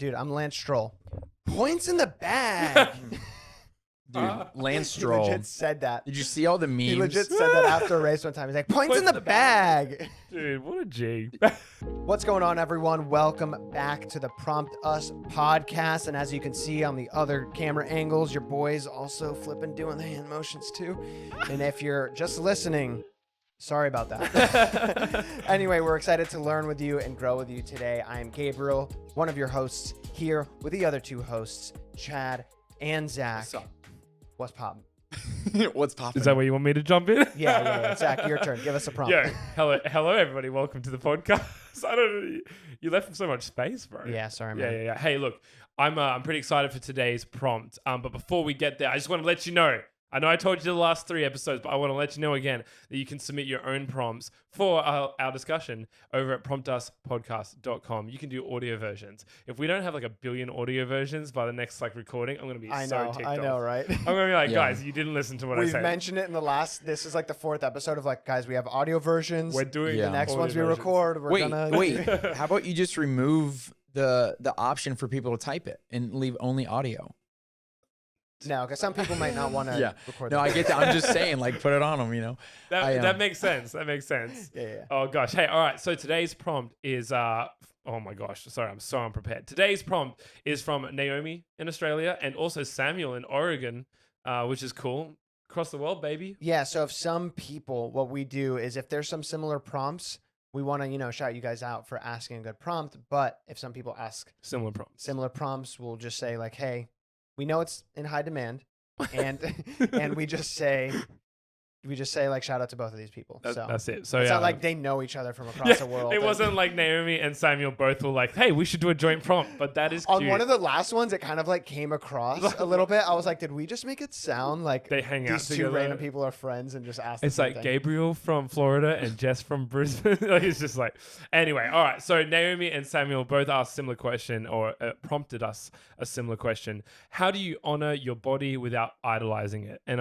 Dude, I'm Lance Stroll. Points in the bag. Dude, Lance He Stroll. legit said that. Did you see all the memes? He legit said that after a race one time. He's like, points in the bag. Dude, what a G. What's going on, everyone? Welcome back to the Prompt Us podcast. And as you can see on the other camera angles, your boy's also flipping, doing the hand motions too. And if you're just listening, sorry about that. Anyway, we're excited to learn with you and grow with you today. I am Gabriel, one of your hosts, here with the other two hosts, Chad and Zach. What's up? What's poppin'? What's popping? Is that where you want me to jump in? Yeah. Zach, your turn. Give us a prompt. Yo, hello, everybody. Welcome to the podcast. I don't know. You left so much space, bro. Yeah, sorry, man. Yeah. Hey, look, I'm pretty excited for today's prompt. But before we get there, I just want to let you know. I know I told you the last 3 episodes, but I want to let you know again that you can submit your own prompts for our discussion over at promptuspodcast.com. You can do audio versions. If we don't have like a billion audio versions by the next recording, I'm going to be so ticked off. I know, right? I'm going to be like, guys, you didn't listen to what I said. We've mentioned it in the last, this is like the 4th episode of like, guys, we have audio versions. We're doing the next audio ones we versions. record. Wait. How about you just remove the option for people to type it and leave only audio? No, because some people might not want to record No, that. I get that. I'm just saying, like, put it on them, you know? That makes sense. That makes sense. Yeah. Oh, gosh. Hey, all right. So today's prompt is, oh my gosh. Sorry, I'm so unprepared. Today's prompt is from Naomi in Australia and also Samuel in Oregon, which is cool. Across the world, baby. Yeah, so if some people, what we do is if there's some similar prompts, we want to, shout you guys out for asking a good prompt. But if some people ask Similar prompts, we'll just say like, hey, we know it's in high demand, and we just say like shout out to both of these people. That's it. So it's yeah, not like they know each other from across the world. It wasn't like Naomi and Samuel both were like, hey, we should do a joint prompt, but that is cute. On one of the last ones, it kind of like came across a little bit. I was like, did we just make it sound like they hang out these together? 2 random people are friends and just ask the It's same like thing? Gabriel from Florida and Jess from Brisbane. Like, it's just like, anyway, all right. So Naomi and Samuel both asked a similar question or prompted us a similar question. How do you honor your body without idolizing it? And,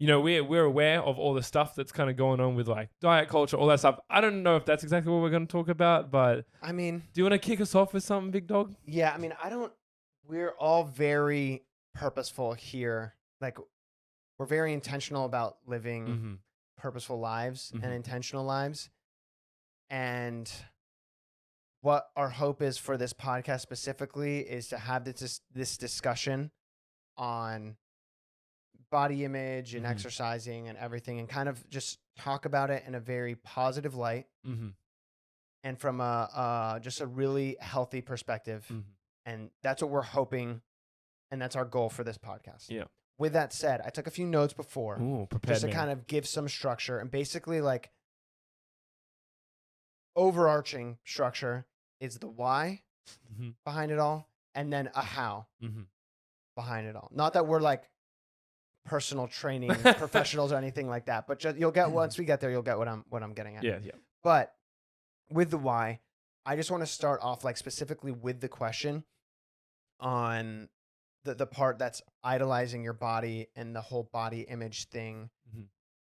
we're aware of all the stuff that's kind of going on with like diet culture, all that stuff. I don't know if that's exactly what we're going to talk about, but I mean, do you want to kick us off with something, big dog? yeah, I mean, we're all very purposeful here. Like, we're very intentional about living purposeful lives and intentional lives. And what our hope is for this podcast specifically is to have this discussion on body image and exercising and everything, and kind of just talk about it in a very positive light and from just a really healthy perspective. And that's what we're hoping, and that's our goal for this podcast. Yeah. With that said, I took a few notes before just to man. kind of give some structure, and basically like overarching structure is the why behind it all, and then a how behind it all. Not that we're like personal training professionals or anything like that, but just, you'll get, once we get there, you'll get what I'm getting at. Yeah. But with the why, I just want to start off like specifically with the question on the part that's idolizing your body and the whole body image thing.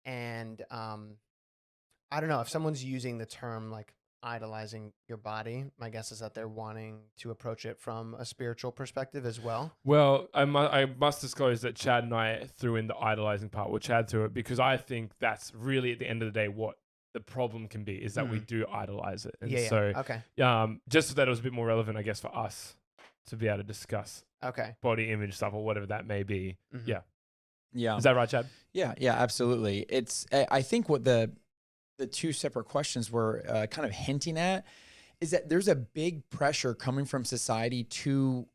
And I don't know if someone's using the term like idolizing your body, my guess is that they're wanting to approach it from a spiritual perspective as well. Well, I must disclose that Chad and I threw in the idolizing part. Well, Chad threw it because I think that's really at the end of the day what the problem can be, is that we do idolize it. And so, okay. Just so that it was a bit more relevant, I guess, for us to be able to discuss body image stuff or whatever that may be. Yeah. Is that right, Chad? Yeah, absolutely. It's, I think what the 2 separate questions were kind of hinting at is that there's a big pressure coming from society to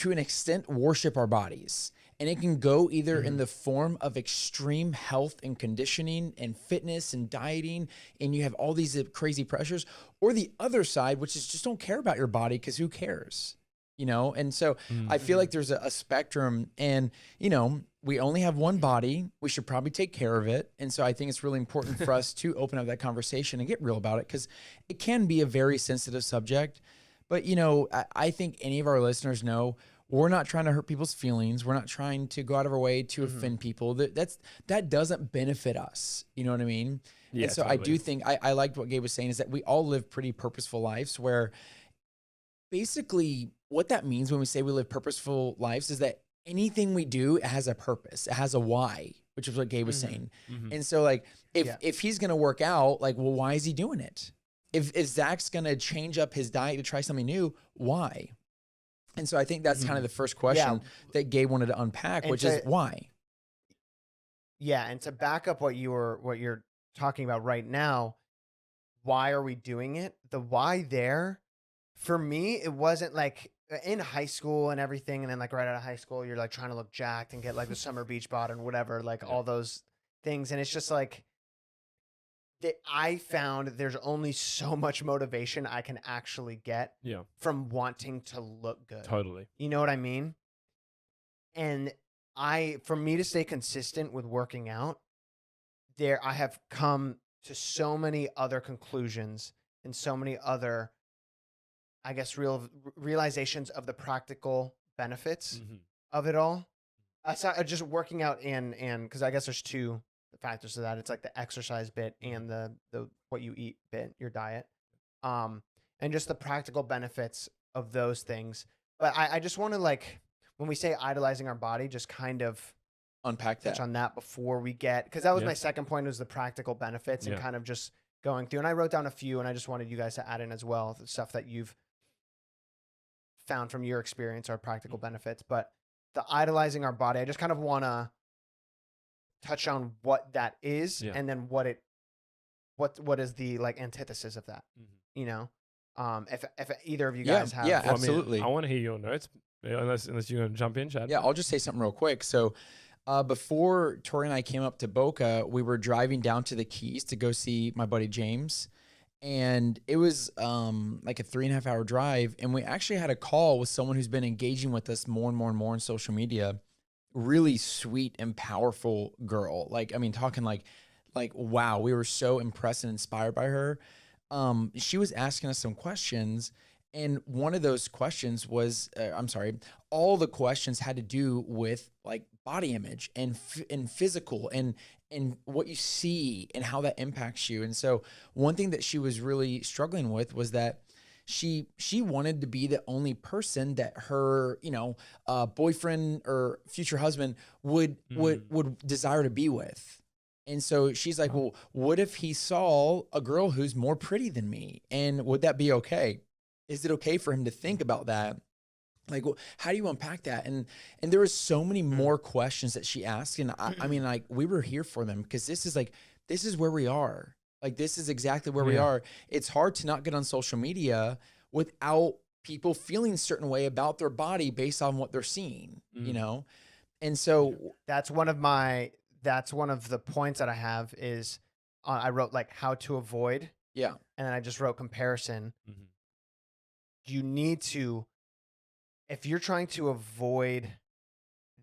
an extent worship our bodies. And it can go either in the form of extreme health and conditioning and fitness and dieting, and you have all these crazy pressures, or the other side, which is just don't care about your body because who cares? And so I feel like there's a spectrum, and, we only have one body. We should probably take care of it. And so I think it's really important for us to open up that conversation and get real about it, because it can be a very sensitive subject. But, I think any of our listeners know we're not trying to hurt people's feelings. We're not trying to go out of our way to offend people. That doesn't benefit us. You know what I mean? Yeah, and so totally. I do think I liked what Gabe was saying, is that we all live pretty purposeful lives where basically what that means when we say we live purposeful lives is that anything we do has a purpose. It has a why, which is what Gabe was saying. And so like, if he's going to work out, like, well, why is he doing it? If Zach's going to change up his diet to try something new, why? And so I think that's kind of the first question that Gabe wanted to unpack, which is why? Yeah. And to back up what you're talking about right now, why are we doing it? The why there, for me, it wasn't like in high school and everything. And then like right out of high school, you're like trying to look jacked and get like the summer beach bod and whatever, like all those things. And it's just like, I found there's only so much motivation I can actually get from wanting to look good. Totally. You know what I mean? And for me to stay consistent with working out, I have come to so many other conclusions and so many other, I guess, realizations of the practical benefits of it all. Aside, just working out and because I guess there's two factors to that. It's like the exercise bit and the what you eat bit, your diet, and just the practical benefits of those things. But I just want to, like, when we say idolizing our body, just kind of unpack touch on that before we get, because that was my second point, was the practical benefits and kind of just going through. And I wrote down a few, and I just wanted you guys to add in as well the stuff that you've found from your experience are practical benefits. But the idolizing our body, I just kind of want to touch on what that is and then what is the like antithesis of that, you know? If either of you guys have. Yeah, absolutely. I want to hear your notes, unless you're going to jump in, Chad. Yeah, I'll just say something real quick. So before Tori and I came up to Boca, we were driving down to the Keys to go see my buddy James. And it was like a 3.5 hour drive. And we actually had a call with someone who's been engaging with us more and more and more on social media. Really sweet and powerful girl. Like, I mean, talking like, wow, we were so impressed and inspired by her. She was asking us some questions. And one of those questions was, all the questions had to do with like body image and physical and what you see and how that impacts you. And so one thing that she was really struggling with was that she wanted to be the only person that her, boyfriend or future husband would desire to be with. And so she's like, well, what if he saw a girl who's more pretty than me? And would that be okay? Is it okay for him to think about that? Like, well, how do you unpack that? And there was so many more questions that she asked. And I mean, like, we were here for them because this is where we are. Like, this is exactly where we are. It's hard to not get on social media without people feeling a certain way about their body based on what they're seeing, you know? And so that's one of the points that I have is I wrote like how to avoid. Yeah. And then I just wrote comparison. You need to, if you're trying to avoid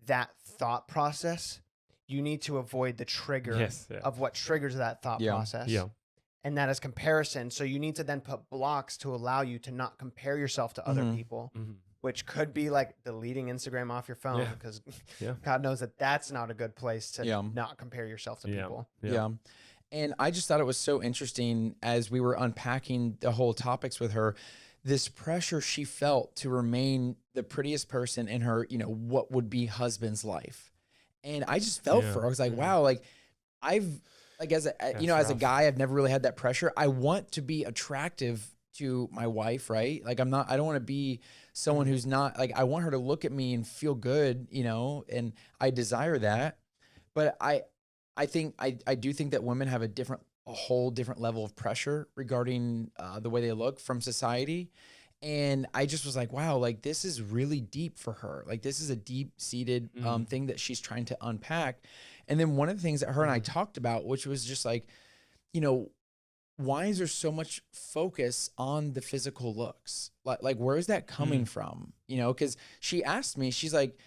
that thought process, you need to avoid the trigger of what triggers that thought process. Yeah. And that is comparison. So you need to then put blocks to allow you to not compare yourself to other people, which could be like deleting Instagram off your phone because God knows that that's not a good place to not compare yourself to people. Yeah. And I just thought it was so interesting as we were unpacking the whole topics with her, this pressure she felt to remain the prettiest person in her, what would be husband's life. And I just felt for her. I was like, wow, like as a guy, I've never really had that pressure. I want to be attractive to my wife, right? Like I don't want to be someone who's not, like, I want her to look at me and feel good, and I desire that. But I do think that women have a whole different level of pressure regarding the way they look from society. And I just was like, wow, like this is really deep for her. Like this is a deep seated thing that she's trying to unpack. And then one of the things that her and I talked about, which was just like, why is there so much focus on the physical looks? Like where is that coming from? Because she asked me, she's like,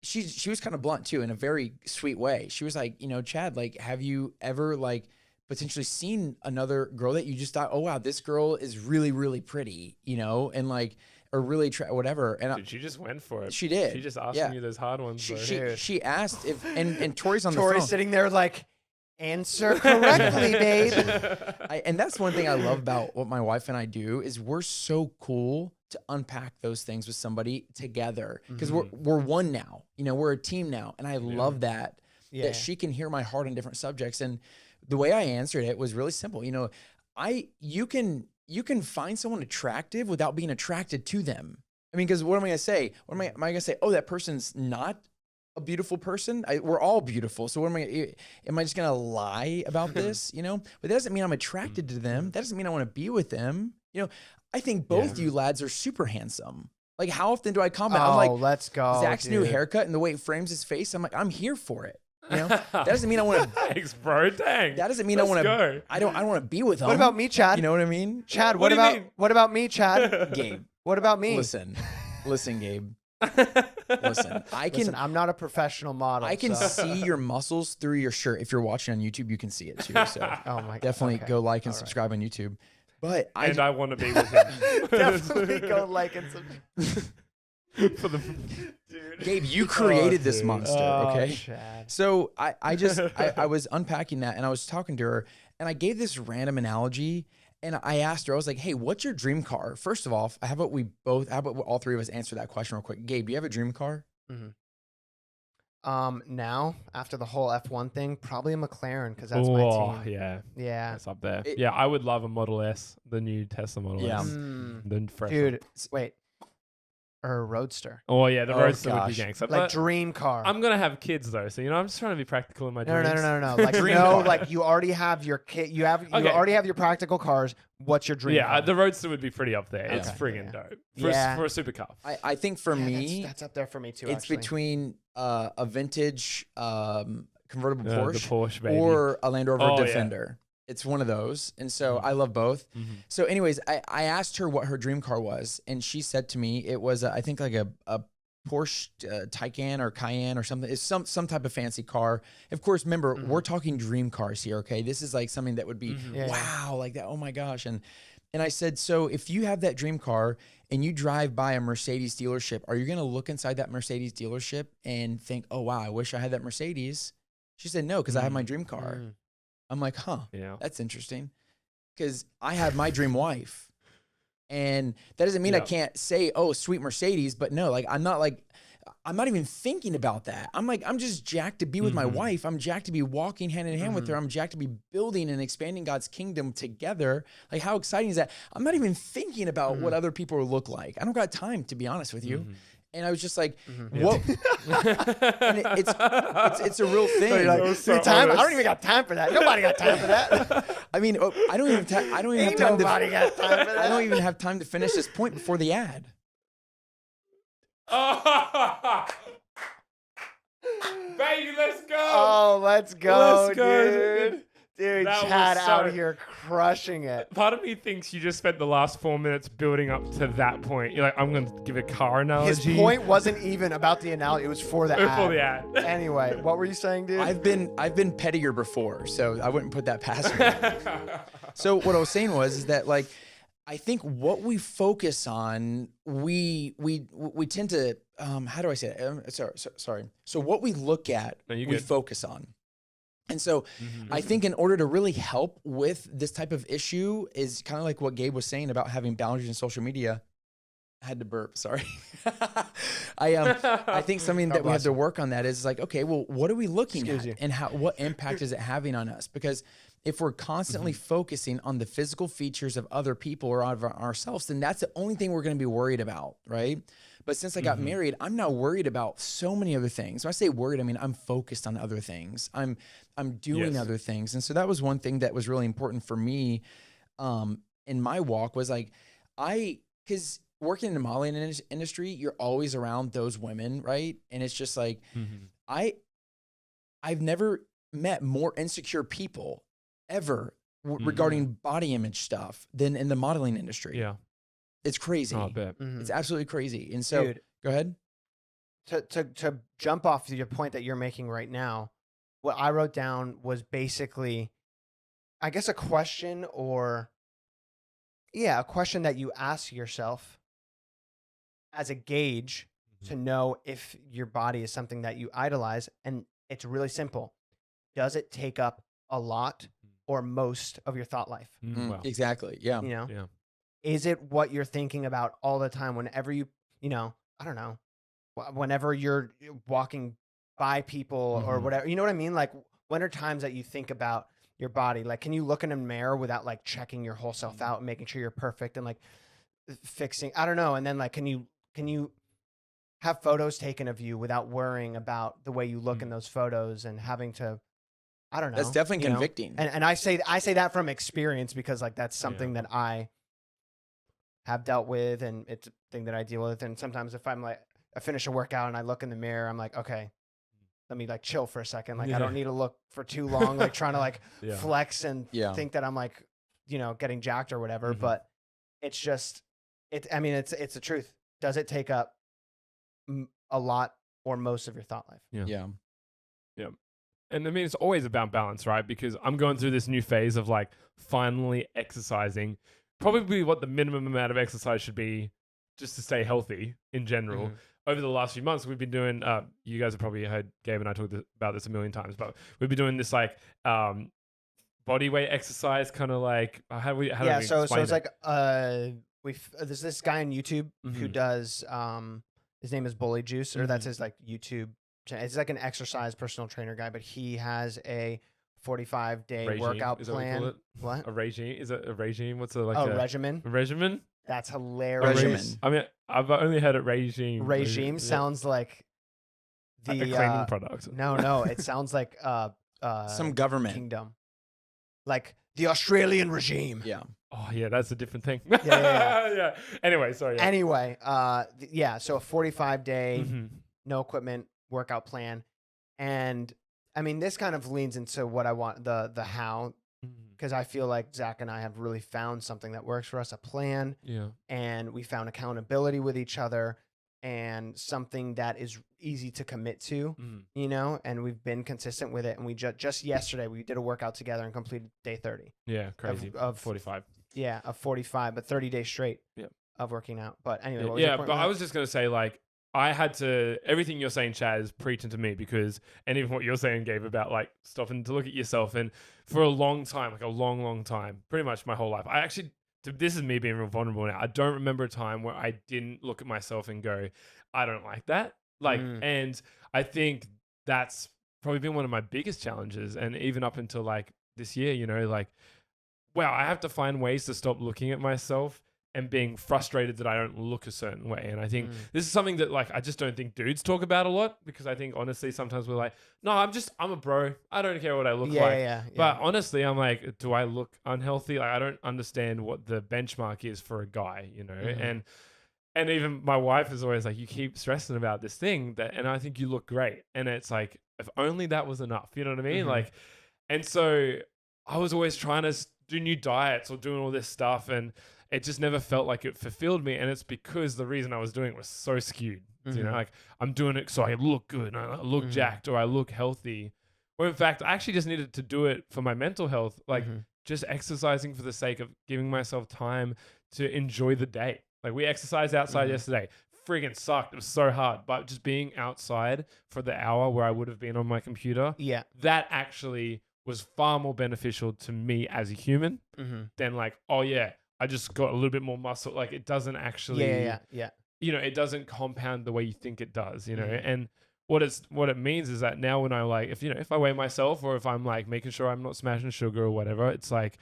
she was kind of blunt too, in a very sweet way. She was like, Chad, like, have you ever like potentially seen another girl that you just thought, oh wow, this girl is really, really pretty, and like, or really whatever. And dude, she just went for it. She did. She just asked me those hard ones. She asked if, and Tori's on the phone. Tori's sitting there like, answer correctly, babe. And that's one thing I love about what my wife and I do is we're so cool to unpack those things with somebody together because we're one now. You know, we're a team now, and I love that she can hear my heart on different subjects. And the way I answered it was really simple. You know, you can find someone attractive without being attracted to them. I mean, because what am I gonna say? What am I gonna say? Oh, that person's not a beautiful person. We're all beautiful. So am I just gonna lie about this? You know, but that doesn't mean I'm attracted to them. That doesn't mean I want to be with them. You know, I think both you lads are super handsome. Like, how often do I comment? I'm like, let's go. Zach's new haircut and the way it frames his face. I'm like, I'm here for it. You know, that doesn't mean I want to. Thanks, bro. Dang. That doesn't mean I want to. I don't want to be with him. What about me, Chad? You know what I mean? Chad, What do you mean? what about me, Chad? Gabe. What about me? Listen, Gabe. Listen, I'm not a professional model. I can see your muscles through your shirt. If you're watching on YouTube, you can see it too. So definitely go like and subscribe on YouTube. But I want to be with him. Definitely go like and subscribe. For the Gabe, you created this monster, okay? Chad. So I was unpacking that and I was talking to her and I gave this random analogy and I asked her, I was like, hey, what's your dream car? First of all, how about all three of us answer that question real quick? Gabe, do you have a dream car? Now, after the whole F1 thing, probably a McLaren because that's my team. Yeah. That's up there. I would love a Model S, the new Tesla Model S. The fresh Dude, wait. Or a Roadster. Oh, yeah, the Roadster would be gangster. Like dream car. I'm going to have kids, though. So, I'm just trying to be practical in my dreams. No. Like, like you already have your kid. You already have your practical cars. What's your dream car? The Roadster would be pretty up there. It's friggin' dope. For a supercar. I think for me... That's up there for me, too, It's between a vintage convertible Porsche, the Porsche, baby. Or a Land Rover Defender. It's one of those. And so I love both. So anyways, I asked her what her dream car was. And she said to me, it was, I think like a Porsche Taycan or Cayenne or something. It's some type of fancy car. Of course, remember, we're talking dream cars here, okay? This is like something that would be, wow, like that. Oh my gosh. And I said, so if you have that dream car and you drive by a Mercedes dealership, are you going to look inside that Mercedes dealership and think, oh, wow, I wish I had that Mercedes? She said, no, because I have my dream car. I'm like, that's interesting. Because I have my dream wife. And that doesn't mean I can't say, oh, sweet Mercedes. But no, like, I'm not even thinking about that. I'm just jacked to be with my wife. I'm jacked to be walking hand in hand with her. I'm jacked to be building and expanding God's kingdom together. Like, how exciting is that? I'm not even thinking about what other people will look like. I don't got time, to be honest with you. And I was just like, what? And it's a real thing. I don't even got time for that. Nobody got time for that. I mean, I don't even have time. Nobody got time for that. I don't even have time to finish this point before the ad. Baby, let's go. Oh, let's go, dude. Dude, Chad out here crushing it. Part of me thinks you just spent the last 4 minutes building up to that point. You're like, I'm going to give a car analogy. His point wasn't even about the analogy. It was for the ad. For the ad. Anyway, what were you saying, dude? I've been pettier before, so I wouldn't put that past me. So what I was saying is that, like, I think what we focus on, we tend to, how do I say it? Sorry. So what we look at, we focus on. And so I think in order to really help with this type of issue is kind of like what Gabe was saying about having boundaries in social media. I had to burp, sorry. I think something that we have to work on that is like, okay, well, what are we looking at and what impact is it having on us? Because if we're constantly focusing on the physical features of other people or of ourselves, then that's the only thing we're going to be worried about, right? But since I got married, I'm now worried about so many other things. When I say worried, I mean I'm focused on other things. I'm doing other things. And so that was one thing that was really important for me in my walk was like, because working in the modeling industry, you're always around those women, right? And it's just like, I've never met more insecure people ever regarding body image stuff than in the modeling industry. Yeah. It's crazy. Oh, I bet. It's absolutely crazy. And so, dude, go ahead. To jump off your point that you're making right now, what I wrote down was basically, I guess, a question a question that you ask yourself as a gauge to know if your body is something that you idolize. And it's really simple. Does it take up a lot or most of your thought life? Wow. Exactly. Yeah. You know? Yeah. is it what you're thinking about all the time whenever you know, I don't know, whenever you're walking by people or whatever, you know what I mean? Like, when are times that you think about your body? Like, can you look in a mirror without like checking your whole self out and making sure you're perfect and like fixing, I don't know. And then like, can you have photos taken of you without worrying about the way you look in those photos and having to, I don't know. That's definitely convicting. And I say that from experience because like that's something that I have dealt with and it's a thing that I deal with. And sometimes if I'm like, I finish a workout and I look in the mirror, I'm like, okay, let me like chill for a second. Like I don't need to look for too long, like trying to like flex and think that I'm like, you know, getting jacked or whatever. But it's just, I mean, it's the truth. Does it take up a lot or most of your thought life? Yeah. And I mean, it's always about balance, right? Because I'm going through this new phase of like finally exercising, probably what the minimum amount of exercise should be just to stay healthy in general. Over the last few months, we've been doing, you guys have probably heard Gabe and I talk about this a million times, but we've been doing this like body weight exercise, kind of like, how do we so explain it's it? like, there's this guy on YouTube who does, his name is Bully Juice, or that's his like YouTube. It's like an exercise personal trainer guy, but he has a 45-day workout plan. What? A regime? Is it a regime? What's it like? Oh, regimen. A regimen? That's hilarious. Regimen. I mean, I've only heard it regime. Regime sounds like a cleaning product. No, it sounds like some government kingdom, like the Australian regime. Yeah. Oh yeah, that's a different thing. Yeah. Anyway, sorry. Yeah. Anyway, so a 45-day no equipment workout plan, and I mean this kind of leans into what I want, the how, because I feel like Zach and I have really found something that works for us, a plan, and we found accountability with each other and something that is easy to commit to, you know, and we've been consistent with it. And we just yesterday we did a workout together and completed day 30. Yeah, crazy. Of 45. Yeah, of 45, but 30 days straight of working out. But anyway, what was yeah, your point but with I that? was just gonna say, like, I had to, everything you're saying, Chad, is preaching to me, because, and even what you're saying, Gabe, about like stopping to look at yourself. And for a long time, like a long time, pretty much my whole life, I actually, this is me being real vulnerable now, I don't remember a time where I didn't look at myself and go, I don't like that. Like, and I think that's probably been one of my biggest challenges. And even up until like this year, you know, like, wow, I have to find ways to stop looking at myself and being frustrated that I don't look a certain way. And I think this is something that like, I just don't think dudes talk about a lot, because I think honestly, sometimes we're like, no, I'm a bro. I don't care what I look like. Yeah. But honestly, I'm like, do I look unhealthy? Like, I don't understand what the benchmark is for a guy, you know? And even my wife is always like, you keep stressing about this thing and I think you look great. And it's like, if only that was enough, you know what I mean? Like, and so I was always trying to do new diets or doing all this stuff, and it just never felt like it fulfilled me. And it's because the reason I was doing it was so skewed. You know, like, I'm doing it so I look good, and I look jacked, or I look healthy. Or in fact, I actually just needed to do it for my mental health, like just exercising for the sake of giving myself time to enjoy the day. Like, we exercised outside yesterday. Friggin' sucked. It was so hard. But just being outside for the hour where I would have been on my computer, that actually was far more beneficial to me as a human than like, oh yeah, I just got a little bit more muscle. Like, it doesn't actually, you know, it doesn't compound the way you think it does, you know? And what it means is that now when I like, if I weigh myself, or if I'm like making sure I'm not smashing sugar or whatever, it's like,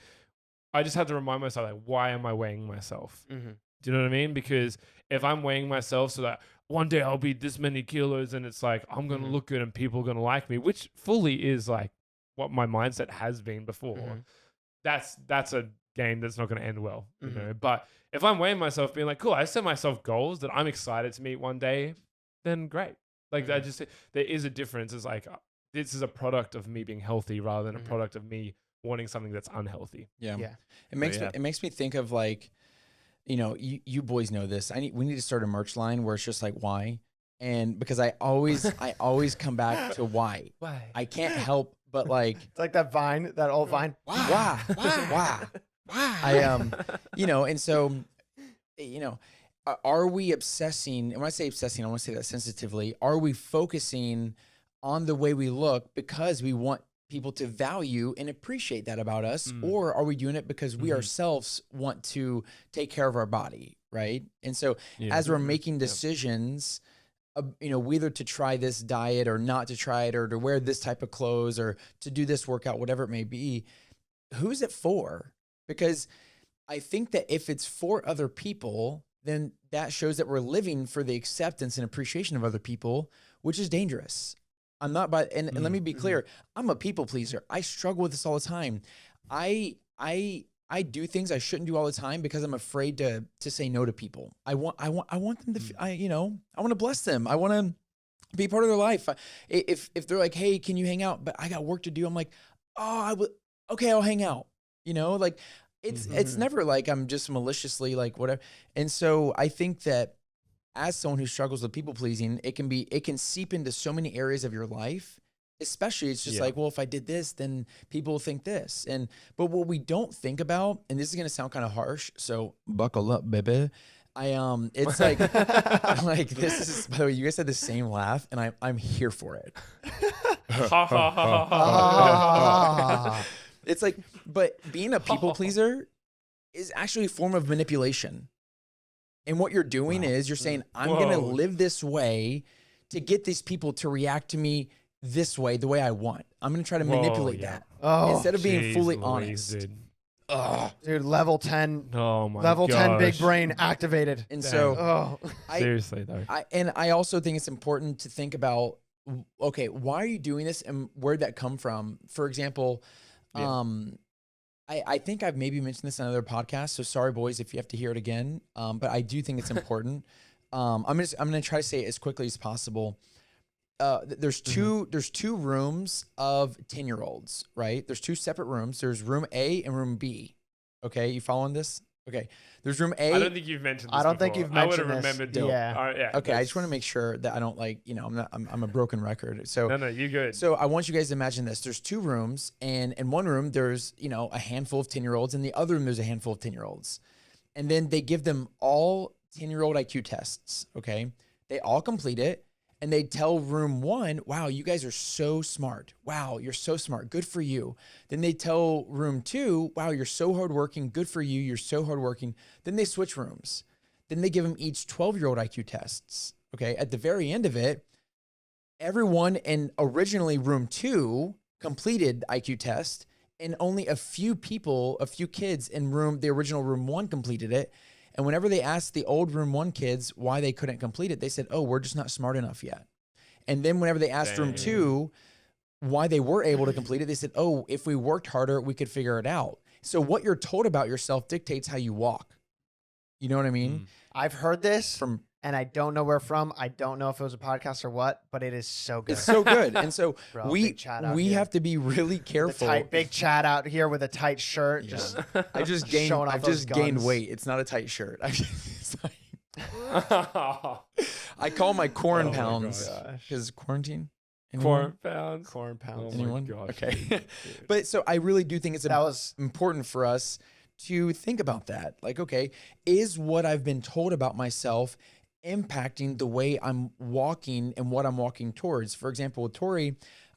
I just have to remind myself, like, why am I weighing myself? Do you know what I mean? Because if I'm weighing myself so that one day I'll be this many kilos, and it's like, I'm going to look good and people are going to like me, which fully is like what my mindset has been before. That's a game that's not going to end well, you know? But if I'm weighing myself being like, cool, I set myself goals that I'm excited to meet one day, then great. Like, there is a difference. It's like, this is a product of me being healthy rather than a product of me wanting something that's unhealthy. Yeah. It makes me think of like, you know, you boys know this. We need to start a merch line where it's just like, why? And because I always come back to why. Why? I can't help but like, It's like that Vine, that old Vine. why? You know, and so, you know, are we obsessing? And when I say obsessing, I want to say that sensitively. Are we focusing on the way we look because we want people to value and appreciate that about us? Or are we doing it because we ourselves want to take care of our body, right? And so as we're making decisions, whether to try this diet or not to try it, or to wear this type of clothes or to do this workout, whatever it may be, who's it for? Because I think that if it's for other people, then that shows that we're living for the acceptance and appreciation of other people, which is dangerous. I'm not, and let me be clear, I'm a people pleaser. I struggle with this all the time. I do things I shouldn't do all the time because I'm afraid to say no to people. I want them to, I want to bless them. I want to be part of their life. If they're like, hey, can you hang out? But I got work to do. I'm like, okay, I'll hang out. Like it's never like I'm just maliciously like whatever. And so I think that as someone who struggles with people pleasing, it can seep into so many areas of your life. Especially, it's just like, well, if I did this, then people will think this. But what we don't think about, and this is gonna sound kind of harsh, so buckle up, baby. It's like, like this is. By the way, you guys had the same laugh, and I'm here for it. It's like, but being a people pleaser is actually a form of manipulation. And what you're doing is you're saying, I'm gonna live this way to get these people to react to me this way, the way I want. I'm going to try to manipulate that instead of being fully honest. Dude, level 10. Oh my Level gosh. 10 big brain activated. And so seriously though. I also think it's important to think about, okay, why are you doing this and where'd that come from? For example, I think I've maybe mentioned this in another podcast, so sorry boys if you have to hear it again. But I do think it's important. I'm going to try to say it as quickly as possible. There's two rooms of 10-year-olds, right? There's two separate rooms. There's room A and room B. Okay, you following this? Okay, there's room A. I don't think you've mentioned this I don't before. think you've mentioned I would have remembered. Yeah. Okay, I just want to make sure that I don't I'm a broken record. So no, you good. So I want you guys to imagine this. There's two rooms, and in one room there's a handful of 10-year-olds. In the other room there's a handful of 10-year-olds, and then they give them all 10-year-old IQ tests. Okay, they all complete it. And they tell room 1, wow, you guys are so smart. Wow, you're so smart. Good for you. Then they tell room 2, wow, you're so hardworking. Good for you. You're so hardworking. Then they switch rooms. Then they give them each 12-year-old IQ tests. Okay, at the very end of it, everyone in originally room 2 completed IQ test, and only a few kids in the original room 1 completed it. And whenever they asked the old room 1 kids why they couldn't complete it, they said, oh, we're just not smart enough yet. And then whenever they asked room 2 why they were able to complete it, they said, oh, if we worked harder, we could figure it out. So what you're told about yourself dictates how you walk. You know what I mean? I've heard this and I don't know where from. I don't know if it was a podcast or what, but it is so good. It's so good. And so Bro, we have to be really careful. Big Chad out here with a tight shirt. Yeah. I just gained weight. It's not a tight shirt. I call my corn pounds because quarantine. Anyone? Corn pounds. Anyone? Gosh, okay. But so I really do think it's important for us to think about that. Like, okay, is what I've been told about myself impacting the way I'm walking and what I'm walking towards? For example, with Tori,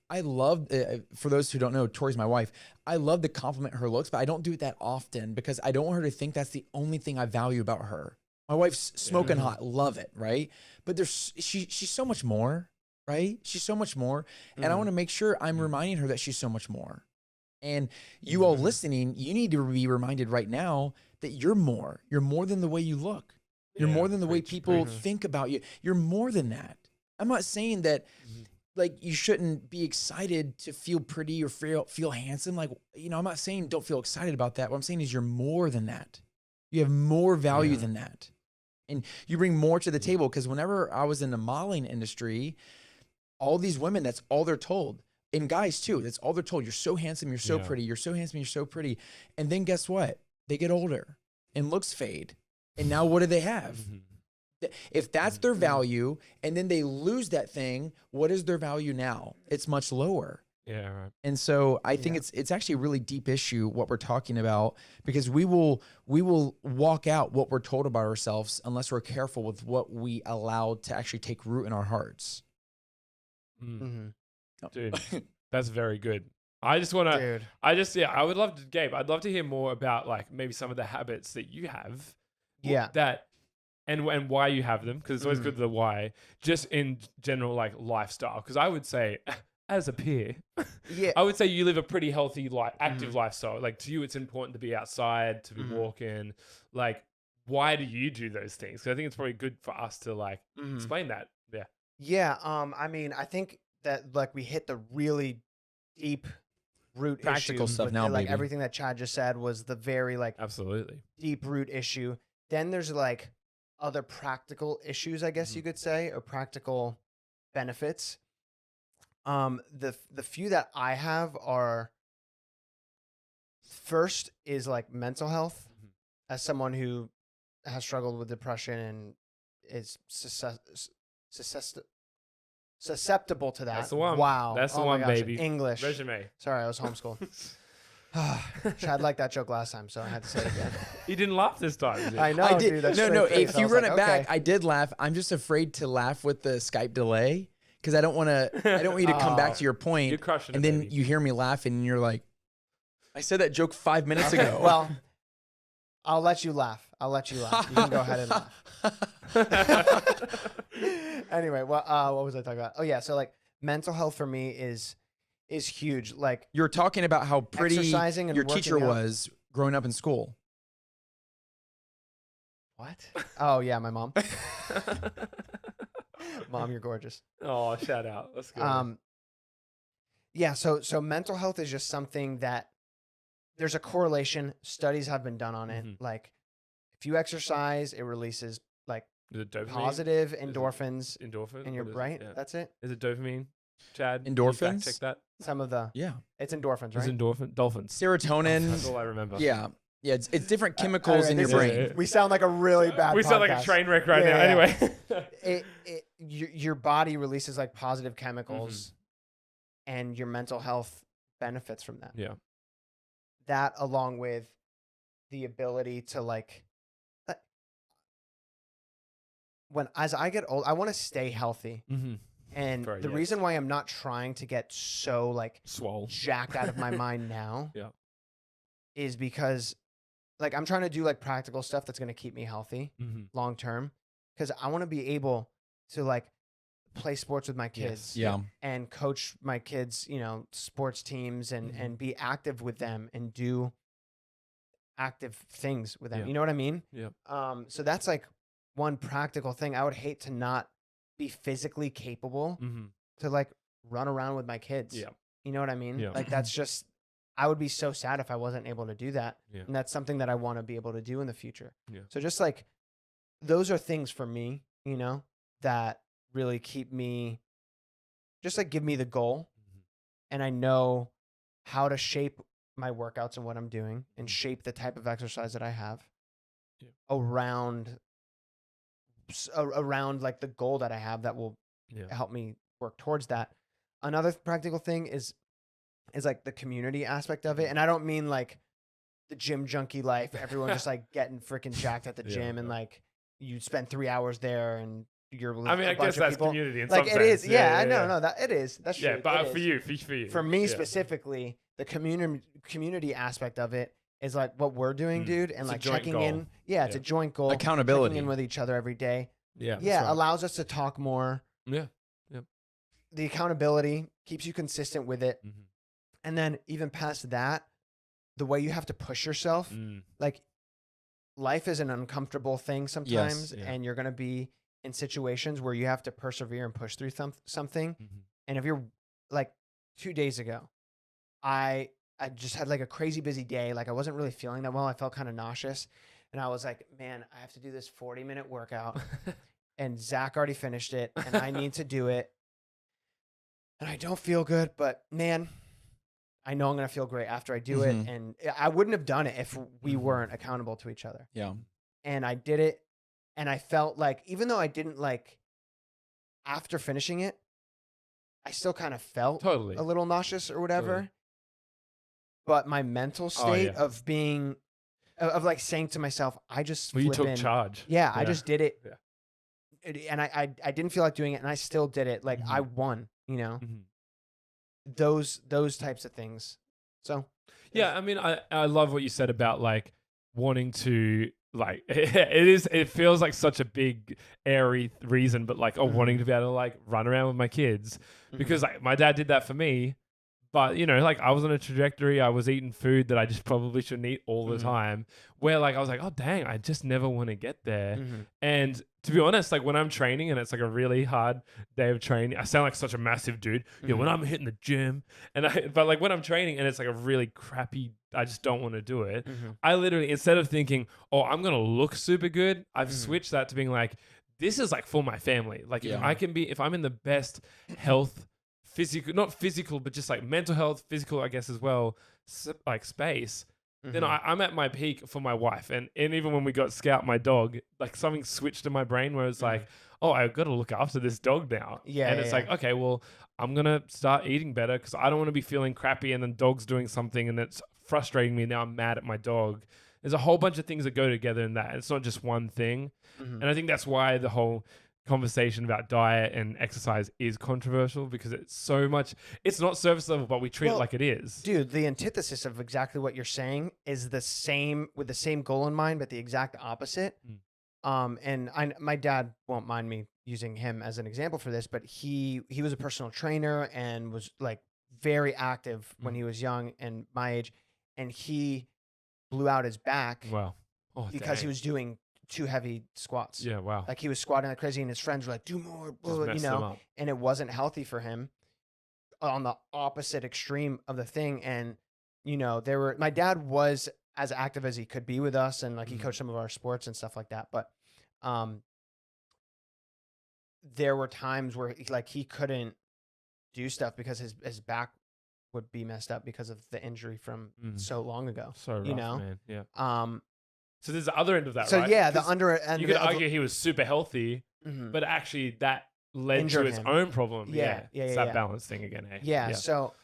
I love, for those who don't know, Tori's my wife. I love to compliment her looks, but I don't do it that often because I don't want her to think that's the only thing I value about her. My wife's smoking hot, love it, right? But she's so much more, right? She's so much more. And I want to make sure I'm reminding her that she's so much more. And you all listening, you need to be reminded right now that you're more. You're more than the way you look. You're more than the way people think about you. You're more than that. I'm not saying that like you shouldn't be excited to feel pretty or feel handsome. Like, I'm not saying don't feel excited about that. What I'm saying is you're more than that. You have more value than that. And you bring more to the table, because whenever I was in the modeling industry, all these women, that's all they're told. And guys too, that's all they're told. You're so handsome, you're so pretty, you're so handsome, you're so pretty. And then guess what? They get older and looks fade. And now what do they have? If that's their value and then they lose that thing, what is their value now? It's much lower. Yeah, right. And so I think it's actually a really deep issue what we're talking about, because we will walk out what we're told about ourselves unless we're careful with what we allow to actually take root in our hearts. Dude, that's very good. I just want to, Dude. I would love to, Gabe, I'd love to hear more about like maybe some of the habits that you have. Yeah. That, and why you have them, because it's always good the why, just in general, like lifestyle. Because I would say, as a peer, Yeah. I would say you live a pretty healthy, active lifestyle. Like to you, it's important to be outside, to be walking. Like, why do you do those things? Because I think it's probably good for us to like explain that. Yeah. Yeah. I mean, I think that like we hit the really deep root Practical issue stuff with now, like baby. everything that Chad just said was the very like Absolutely. deep root issue. Then there's like other practical issues, I guess you could say, or practical benefits. The few that I have are, first is like mental health. As someone who has struggled with depression and is susceptible to that. That's the one. Wow. That's the Oh my one, gosh. baby. English. Resume. Sorry, I was homeschooled. Chad liked that joke last time, so I had to say it again. You didn't laugh this time. Did you? I know, I did. dude. That's No. straight face. If I you was run like, it back, okay. I did laugh. I'm just afraid to laugh with the Skype delay because I don't want you to come back to your point. You're crushing and it, then baby. you hear me laughing and you're like, I said that joke 5 minutes ago. Well, I'll let you laugh. You can go ahead and laugh. Anyway, what was I talking about? Oh yeah, so like mental health for me is huge. Like you're talking about how pretty exercising and your teacher working out. was growing up in school. What? Oh yeah, my mom. Mom, you're gorgeous. Oh, shout out. Let's go. Yeah, so mental health is just something that there's a correlation. Studies have been done on it. Like if you exercise, it releases like Is it dopamine? positive endorphins. Endorphin? And you're What is it? right. Yeah. That's it. Is it dopamine? Chad? Endorphins? Check that. Some of the Yeah. it's endorphins, right? It's endorphin. Dolphins. Serotonin. That's all I remember. Yeah. Yeah. It's different chemicals in your this is- brain. We sound like a really bad. We sound like a podcast. train wreck right Yeah, now. yeah. Anyway. Your body releases like positive chemicals, and your mental health benefits from that. Yeah. That along with the ability to like, as I get old, I want to stay healthy. And Very the yes. reason why I'm not trying to get so like Swole. jacked out of my mind now Yeah. is because like I'm trying to do like practical stuff that's going to keep me healthy long term, because I want to be able to like play sports with my kids Yeah. and coach my kids, sports teams and be active with them and do active things with them. Yeah. You know what I mean? Yeah. So that's like one practical thing. I would hate to not be physically capable to like run around with my kids. Yeah. You know what I mean? Yeah. Like that's just, I would be so sad if I wasn't able to do that. Yeah. And that's something that I want to be able to do in the future. Yeah. So just like, those are things for me, that really keep me, just like give me the goal. And I know how to shape my workouts and what I'm doing and shape the type of exercise that I have around like the goal that I have that will help me work towards that. Another practical thing is like the community aspect of it. And I don't mean like the gym junkie life, everyone just like getting freaking jacked at the gym and like you spend 3 hours there and you're with I mean, a I bunch guess of that's people. community in Like some it is. sense. Yeah, I know, that it is. That's true. Yeah, but It for is. you. For me Yeah. specifically, the community aspect of it is like what we're doing, dude, and It's a like joint checking goal. in. Yeah, it's a joint goal. Accountability. Checking in with each other every day. Yeah. Yeah, that's right. allows us to talk more. Yeah. The accountability keeps you consistent with it. And then even past that, the way you have to push yourself, like life is an uncomfortable thing sometimes, Yes. and you're going to be in situations where you have to persevere and push through something. And if you're like 2 days ago, I just had like a crazy busy day. Like I wasn't really feeling that well. I felt kind of nauseous. And I was like, man, I have to do this 40-minute workout. And Zach already finished it. And I need to do it. And I don't feel good. But man, I know I'm going to feel great after I do it. And I wouldn't have done it if we weren't accountable to each other. Yeah. And I did it. And I felt like, even though I didn't like, after finishing it, I still kind of felt a little nauseous or whatever. Totally. But my mental state of being, of like saying to myself, I just Well, you flip took in. charge. Yeah, I just did it. Yeah. And I didn't feel like doing it, and I still did it. Like I won, those types of things. So Yeah, I mean, I love what you said about like wanting to like it feels like such a big airy reason, but like wanting to be able to like run around with my kids because like my dad did that for me. But, you know, like I was on a trajectory. I was eating food that I just probably shouldn't eat all the time. Where like I was like, oh, dang, I just never want to get there. And to be honest, like when I'm training and it's like a really hard day of training, I sound like such a massive dude. Yeah, when I'm hitting the gym but like when I'm training and it's like a really crappy, I just don't want to do it. I literally, instead of thinking, oh, I'm going to look super good, I've switched that to being like, this is like for my family. Like if I'm in the best health, physical, not physical, but just like mental health, physical, I guess as well, like space, then I'm at my peak for my wife. And even when we got Scout, my dog, like something switched in my brain where it's like, oh, I've got to look after this dog now. And it's like, okay, well, I'm going to start eating better because I don't want to be feeling crappy and then dog's doing something and it's frustrating me. Now I'm mad at my dog. There's a whole bunch of things that go together in that. It's not just one thing. And I think that's why the whole conversation about diet and exercise is controversial because it's so much, it's not surface level, but we treat it like it is. Dude, the antithesis of exactly what you're saying is the same with the same goal in mind, but the exact opposite. And my dad won't mind me using him as an example for this, but he was a personal trainer and was like very active when he was young and my age, and he blew out his back because he was doing too heavy squats. Yeah, wow. Like he was squatting like crazy and his friends were like, do more, you know, and it wasn't healthy for him on the opposite extreme of the thing. And, you know, my dad was as active as he could be with us and like he coached some of our sports and stuff like that. But there were times where he couldn't do stuff because his back would be messed up because of the injury from so long ago. So rough, you know, man. Yeah. So there's the other end of that, so right? Yeah, the under end. You could argue he was super healthy, but actually that led Injured to its him. own problem. Yeah. It's that balance thing again. Hey? Yeah. So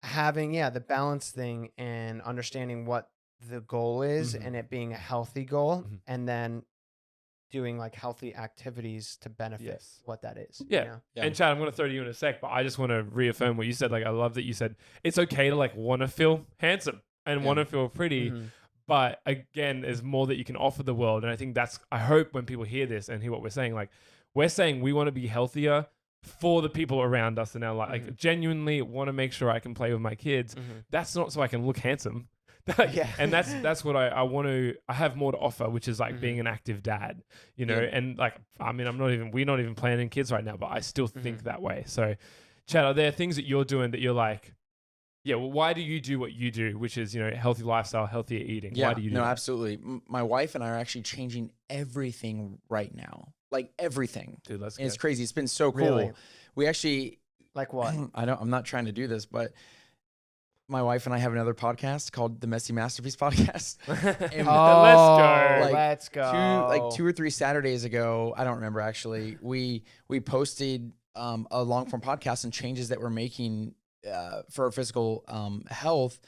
having the balance thing and understanding what the goal is and it being a healthy goal, and then doing like healthy activities to benefit what that is. Yeah. You know? And Chad, I'm going to throw to you in a sec, but I just want to reaffirm what you said. Like, I love that you said it's okay to like want to feel handsome and want to feel pretty. But again, there's more that you can offer the world. And I think I hope when people hear this and hear what we're saying, like we're saying we want to be healthier for the people around us in our life. Like genuinely want to make sure I can play with my kids. That's not so I can look handsome. And that's what I want to, I have more to offer, which is like being an active dad, you know, and like, I mean, we're not even planning kids right now, but I still think that way. So Chad, are there things that you're doing that you're like, yeah, well, why do you do what you do, which is, you know, healthy lifestyle, healthier eating? Yeah, why do you do that? Absolutely. My wife and I are actually changing everything right now. Like everything. Dude, let's go. It's crazy. It's been so cool. Really? We actually... Like what? I'm not trying to do this, but my wife and I have another podcast called the Messy Masterpiece Podcast. And let's go. 2 or 3 Saturdays ago, I don't remember actually, we posted a long form podcast and changes that we're making for our physical health.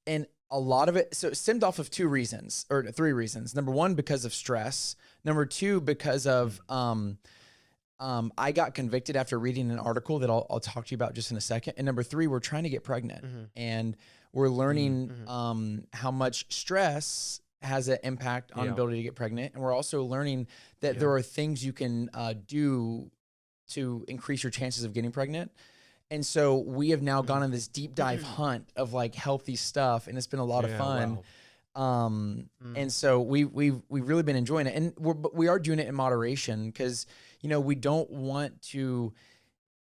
And a lot of it, so it stemmed off of 3 reasons. Number 1, because of stress. Number 2, because of, I got convicted after reading an article that I'll talk to you about just in a second. And number 3, we're trying to get pregnant and we're learning how much stress has an impact on ability to get pregnant. And we're also learning that there are things you can do to increase your chances of getting pregnant. And so we have now gone on this deep dive hunt of like healthy stuff, and it's been a lot of fun. Wow. And so we've really been enjoying it, and we are doing it in moderation because, you know, we don't want to,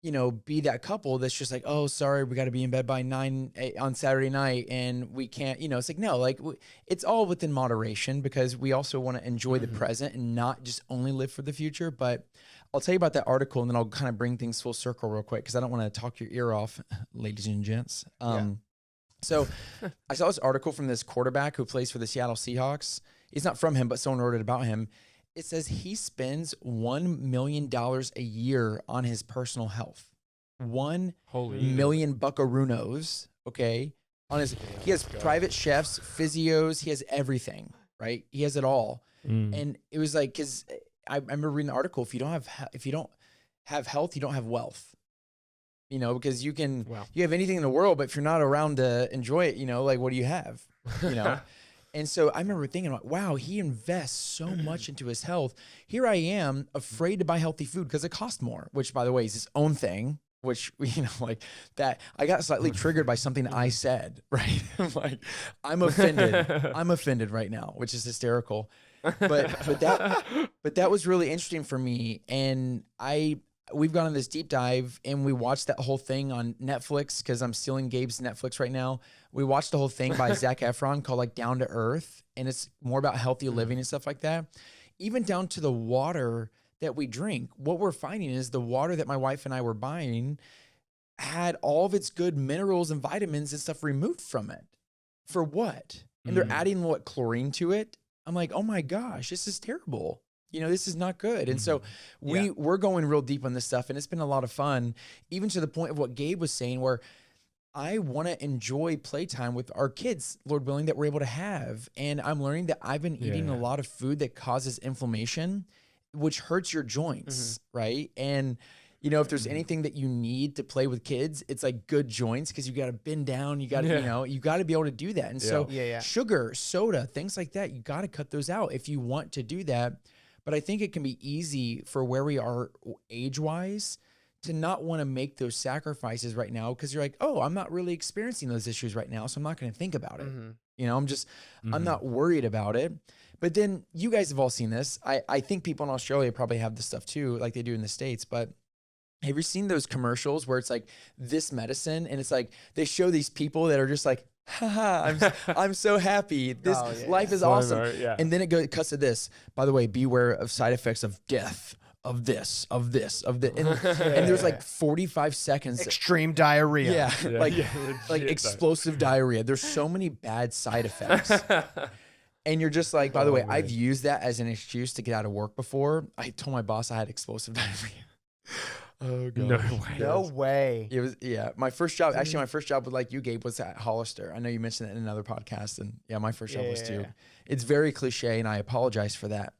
you know, be that couple that's just like, oh, sorry, we got to be in bed by 9 on Saturday night and we can't, you know, it's like, no, like it's all within moderation because we also want to enjoy the present and not just only live for the future. But I'll tell you about that article and then I'll kind of bring things full circle real quick because I don't want to talk your ear off, ladies and gents. So I saw this article from this quarterback who plays for the Seattle Seahawks. It's not from him, but someone wrote it about him. It says he spends $1 million a year on his personal health. 1 million buckaroos, okay? He has private chefs, physios, he has everything, right? He has it all. And it was like, because I remember reading the article, if you don't have health, you don't have wealth. because you can, Wow. you have anything in the world, but if you're not around to enjoy it, like, what do you have, And so I remember thinking about, wow, he invests so much into his health. Here I am afraid to buy healthy food because it costs more, which, by the way, is his own thing, which, like that. I got slightly triggered by something I said, right? Like, I'm offended right now, which is hysterical. But that was really interesting for me. And we've gone on this deep dive and we watched that whole thing on Netflix because I'm stealing Gabe's Netflix right now. We watched the whole thing by Zac Efron called like Down to Earth. And it's more about healthy living and stuff like that. Even down to the water that we drink. What we're finding is the water that my wife and I were buying had all of its good minerals and vitamins and stuff removed from it. For what? And they're adding chlorine to it. I'm like, oh my gosh, this is terrible. This is not good. And so we're going real deep on this stuff, and it's been a lot of fun, even to the point of what Gabe was saying, where I want to enjoy playtime with our kids, Lord willing, that we're able to have. And I'm learning that I've been eating a lot of food that causes inflammation, which hurts your joints, right? And if there's anything that you need to play with kids, it's like good joints, because you got to bend down, you got to, you got to be able to do that. And so sugar, soda, things like that, you got to cut those out if you want to do that. But I think it can be easy for where we are age-wise to not want to make those sacrifices right now, because you're like, oh, I'm not really experiencing those issues right now, so I'm not going to think about it. I'm not worried about it. But then you guys have all seen this. I think people in Australia probably have this stuff too, like they do in the States. But have you seen those commercials where it's like this medicine, and it's like they show these people that are just like, haha, I'm so happy. This life is awesome. And then it cuts to this. By the way, beware of side effects of death, of this. And there's like 45 seconds. Extreme diarrhea. Like explosive diarrhea. There's so many bad side effects. And you're just like, by the way, I've used that as an excuse to get out of work before. I told my boss I had explosive diarrhea. Oh god! No way. It was my first job. Actually, my first job with like you, Gabe, was at Hollister. I know you mentioned that in another podcast, and my first job was too. It's very cliche, and I apologize for that.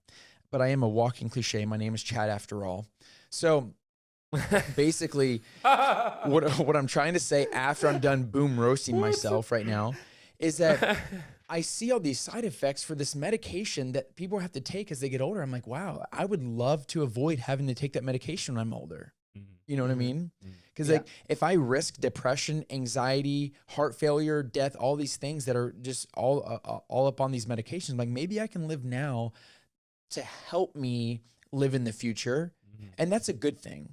But I am a walking cliche. My name is Chad, after all. So basically, what I'm trying to say after I'm done boom roasting myself right now is that I see all these side effects for this medication that people have to take as they get older. I'm like, wow, I would love to avoid having to take that medication when I'm older. You know what I mean? Because like if I risk depression, anxiety, heart failure, death, all these things that are just all up on these medications, like maybe I can live now to help me live in the future. And that's a good thing.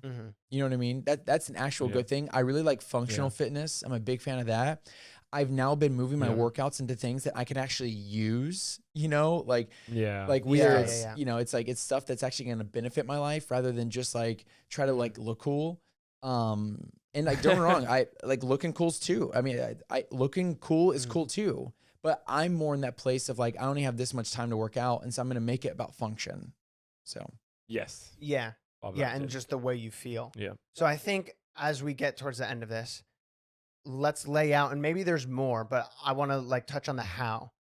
You know what I mean? That's an actual good thing. I really like functional fitness. I'm a big fan of that. I've now been moving my workouts into things that I can actually use, like whether it's, it's like, it's stuff that's actually going to benefit my life rather than just like try to like look cool. And like, don't get me wrong, I like looking cool's too. I mean, I looking cool is cool too, but I'm more in that place of like, I only have this much time to work out. And so I'm going to make it about function. So. Yes. Yeah. And just the way you feel. Yeah. So I think as we get towards the end of this, let's lay out, and maybe there's more, but I want to like touch on the how.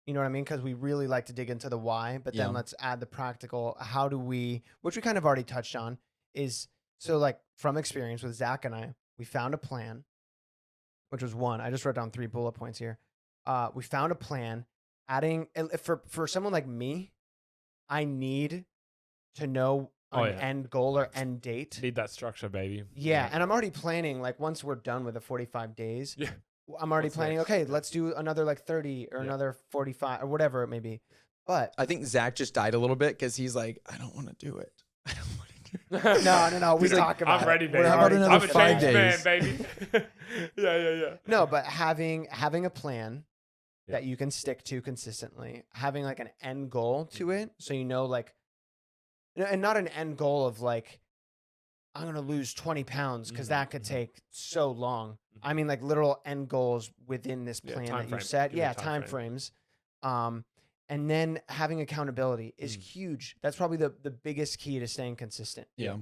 You know what I mean? Because we really like to dig into the why, but then let's add the practical. How do we, which we kind of already touched on, is so like from experience with Zach and I, we found a plan, which was one. I just wrote down 3 bullet points here. We found a plan, adding for someone like me, I need to know an end goal or end date. Need that structure, baby. Yeah. And I'm already planning, like once we're done with the 45 days, I'm already planning, okay, let's do another like 30 or another 45 or whatever it may be. But I think Zach just died a little bit because he's like, I don't want to do it. I don't want to do it. No. We talk about I'm ready, baby. How about another I'm a 5 changed days? man, baby. Yeah. No, but having a plan that you can stick to consistently, having like an end goal to it. So, like, and not an end goal of like, I'm going to lose 20 pounds because that could take so long. I mean, like literal end goals within this plan that you set. Time frames. And then having accountability is huge. That's probably the biggest key to staying consistent. Yeah.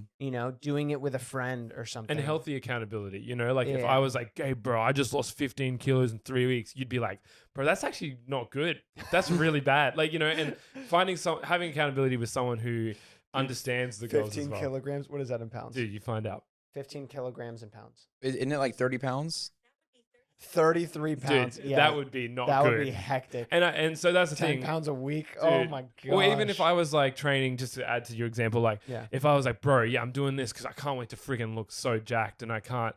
Doing it with a friend or something. And healthy accountability. Like if I was like, hey, bro, I just lost 15 kilos in 3 weeks, you'd be like, bro, that's actually not good. That's really bad. Like, and having accountability with someone who understands the goals as well. 15 kilograms. What is that in pounds? Dude, you find out. 15 kilograms in pounds. Isn't it like 30 pounds? 33 pounds. Dude, yeah, that would be not that good. would be hectic. And so that's the 10 thing. pounds a week. Dude. Oh my god. Or even if I was like training, just to add to your example, like if I was like, bro, yeah, I'm doing this because I can't wait to friggin' look so jacked, and I can't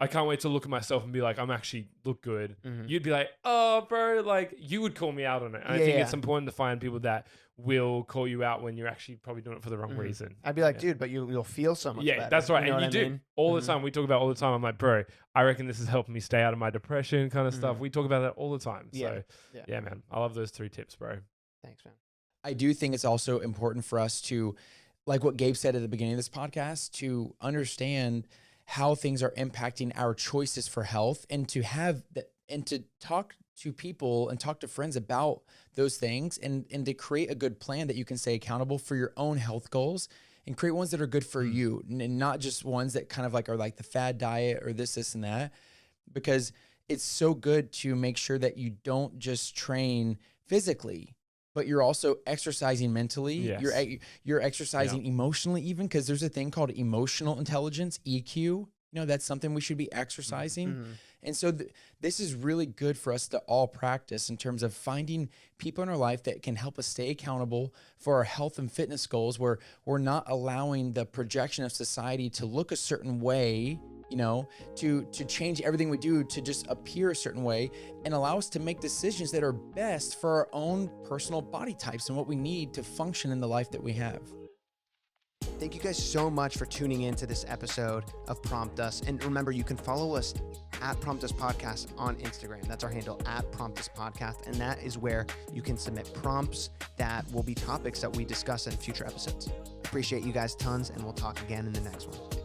wait to look at myself and be like, I'm actually look good. You'd be like, oh, bro, like you would call me out on it. And I think it's important to find people that will call you out when you're actually probably doing it for the wrong reason. I'd be like, dude, but you'll feel so much better. Yeah, that's right. You know and you what I do mean? all the time. We talk about all the time. I'm like, bro, I reckon this is helping me stay out of my depression kind of stuff. We talk about that all the time. So yeah, man, I love those 3 tips, bro. Thanks, man. I do think it's also important for us to, like what Gabe said at the beginning of this podcast, to understand how things are impacting our choices for health, and to have that, and to talk to people and talk to friends about those things, and to create a good plan that you can stay accountable for your own health goals, and create ones that are good for you, and not just ones that kind of like are like the fad diet or this and that, because it's so good to make sure that you don't just train physically, but you're also exercising mentally. Yes. You're exercising emotionally, even, because there's a thing called emotional intelligence, EQ. You know, that's something we should be exercising. And so this is really good for us to all practice in terms of finding people in our life that can help us stay accountable for our health and fitness goals, where we're not allowing the projection of society to look a certain way, you know, to change everything we do to just appear a certain way, and allow us to make decisions that are best for our own personal body types and what we need to function in the life that we have. Thank you guys so much for tuning in to this episode of Prompt Us. And remember, you can follow us at Prompt Us Podcast on Instagram. That's our handle, at Prompt Us Podcast. And that is where you can submit prompts that will be topics that we discuss in future episodes. Appreciate you guys tons, and we'll talk again in the next one.